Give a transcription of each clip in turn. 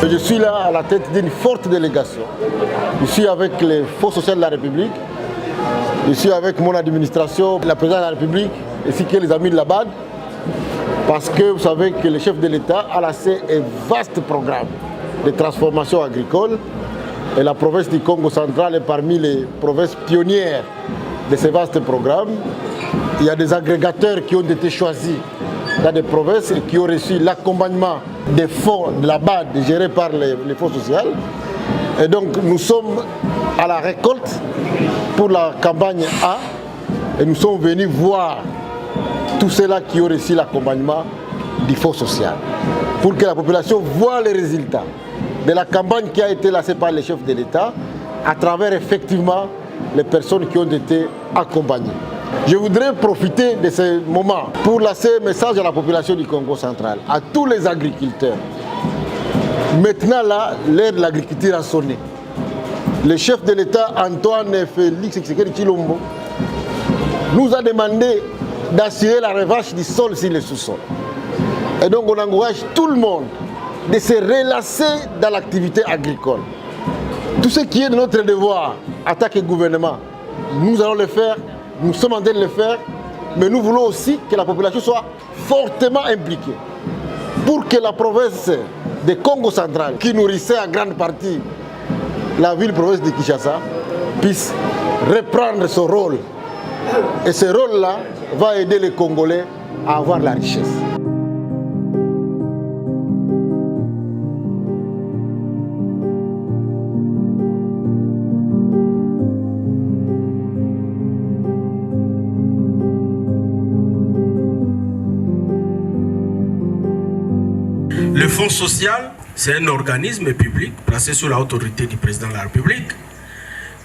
Je suis là à la tête d'une forte délégation. Je suis avec les Fonds sociaux de la République, je suis avec mon administration, la présidente de la République, ainsi que les amis de la BAD, parce que vous savez que le chef de l'État a lancé un vaste programme de transformation agricole et la province du Congo central est parmi les provinces pionnières de ce vaste programme. Il y a des agrégateurs qui ont été choisis dans des provinces et qui ont reçu l'accompagnement des fonds de la BAD gérés par les fonds sociaux. Et donc nous sommes à la récolte pour la campagne A et nous sommes venus voir tous ceux-là qui ont reçu l'accompagnement du fonds social pour que la population voit les résultats de la campagne qui a été lancée par les chefs de l'État à travers effectivement les personnes qui ont été accompagnées. Je voudrais profiter de ce moment pour lancer un message à la population du Congo central, à tous les agriculteurs. Maintenant, là, l'ère de l'agriculture a sonné. Le chef de l'État, Antoine Félix Tshisekedi Tshilombo, nous a demandé d'assurer la revanche du sol sur le sous-sol. Et donc, on encourage tout le monde de se relancer dans l'activité agricole. Tout ce qui est de notre devoir en tant que gouvernement, nous allons le faire. Nous sommes en train de le faire, mais nous voulons aussi que la population soit fortement impliquée pour que la province de Congo central, qui nourrissait en grande partie la ville-province de Kinshasa, puisse reprendre son rôle. Et ce rôle-là va aider les Congolais à avoir la richesse. Le Fonds social, c'est un organisme public placé sous l'autorité du président de la République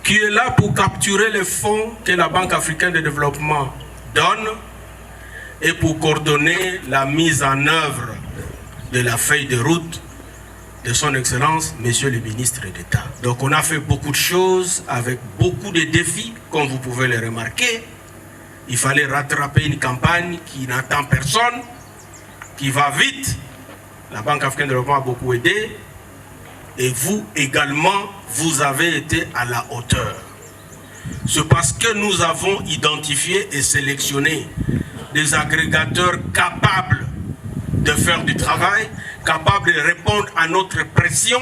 qui est là pour capturer les fonds que la Banque africaine de développement donne et pour coordonner la mise en œuvre de la feuille de route de son Excellence, Monsieur le ministre d'État. Donc on a fait beaucoup de choses avec beaucoup de défis, comme vous pouvez le remarquer. Il fallait rattraper une campagne qui n'attend personne, qui va vite. La Banque africaine de développement a beaucoup aidé et vous également, vous avez été à la hauteur. C'est parce que nous avons identifié et sélectionné des agrégateurs capables de faire du travail, capables de répondre à notre pression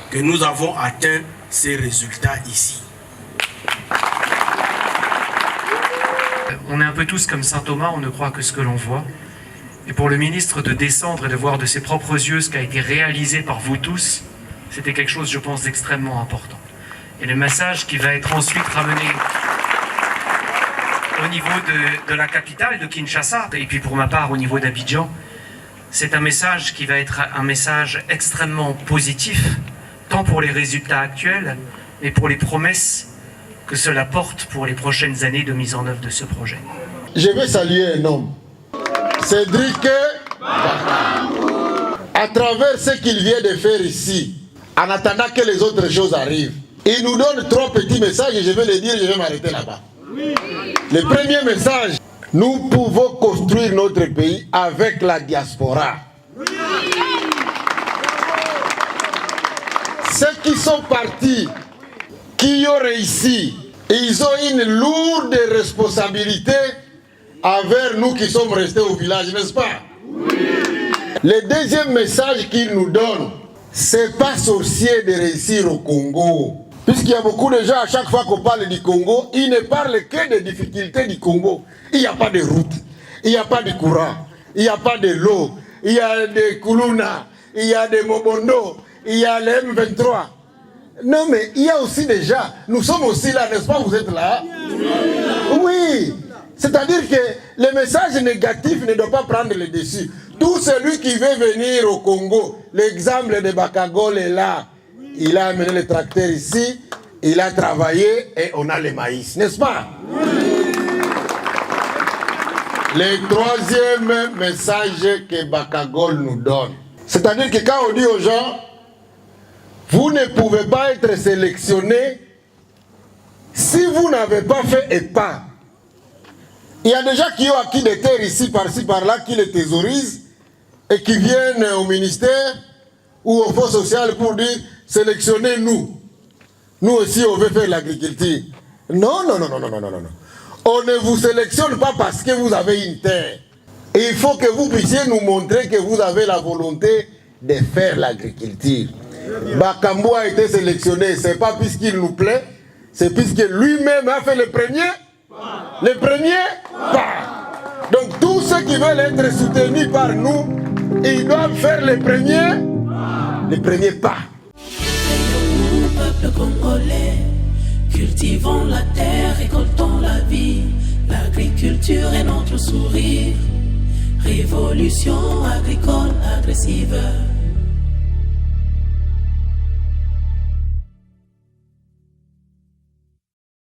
que nous avons atteint ces résultats ici. On est un peu tous comme saint Thomas, on ne croit que ce que l'on voit. Et pour le ministre de descendre et de voir de ses propres yeux ce qui a été réalisé par vous tous, c'était quelque chose, je pense, d'extrêmement important. Et le message qui va être ensuite ramené au niveau de la capitale, de Kinshasa, et puis pour ma part au niveau d'Abidjan, c'est un message qui va être un message extrêmement positif, tant pour les résultats actuels, mais pour les promesses que cela porte pour les prochaines années de mise en œuvre de ce projet. Je vais saluer un homme. Cédric Bakambu. À travers ce qu'il vient de faire ici, en attendant que les autres choses arrivent, il nous donne 3 petits messages et je vais les dire, je vais m'arrêter là-bas. Oui. Le premier message, nous pouvons construire notre pays avec la diaspora. Oui. Ceux qui sont partis, qui ont réussi, ils ont une lourde responsabilité envers nous qui sommes restés au village, n'est-ce pas? Oui. Le deuxième message qu'il nous donne, c'est pas sorcier de réussir au Congo. Puisqu'il y a beaucoup de gens, à chaque fois qu'on parle du Congo, ils ne parlent que des difficultés du Congo. Il n'y a pas de route, il n'y a pas de courant, il n'y a pas de l'eau, il y a des Kuluna, il y a des Mobondo, il y a les M23. Non mais il y a aussi des gens, nous sommes aussi là, n'est-ce pas? Vous êtes là? Oui. C'est-à-dire que les messages négatifs ne doivent pas prendre le dessus. Tout celui qui veut venir au Congo, l'exemple de Bakagol est là. Il a amené le tracteur ici, il a travaillé et on a le maïs, n'est-ce pas? Le troisième message que Bakagol nous donne, c'est-à-dire que quand on dit aux gens, vous ne pouvez pas être sélectionné si vous n'avez pas fait EPA. Il y a des gens qui ont acquis des terres ici, par-ci, par-là, qui les thésaurisent et qui viennent au ministère ou au Fonds social pour dire sélectionnez-nous. Nous aussi, on veut faire l'agriculture. Non, non, non, non, non, non, non, non. On ne vous sélectionne pas parce que vous avez une terre. Il faut que vous puissiez nous montrer que vous avez la volonté de faire l'agriculture. Bakambo a été sélectionné, ce n'est pas puisqu'il nous plaît, c'est puisque lui-même a fait le premier pas. Donc tous ceux qui veulent être soutenus par nous, ils doivent faire les premiers pas. Nous, peuple congolais, cultivons la terre, récoltons la vie. L'agriculture est notre sourire. Révolution agricole agressive.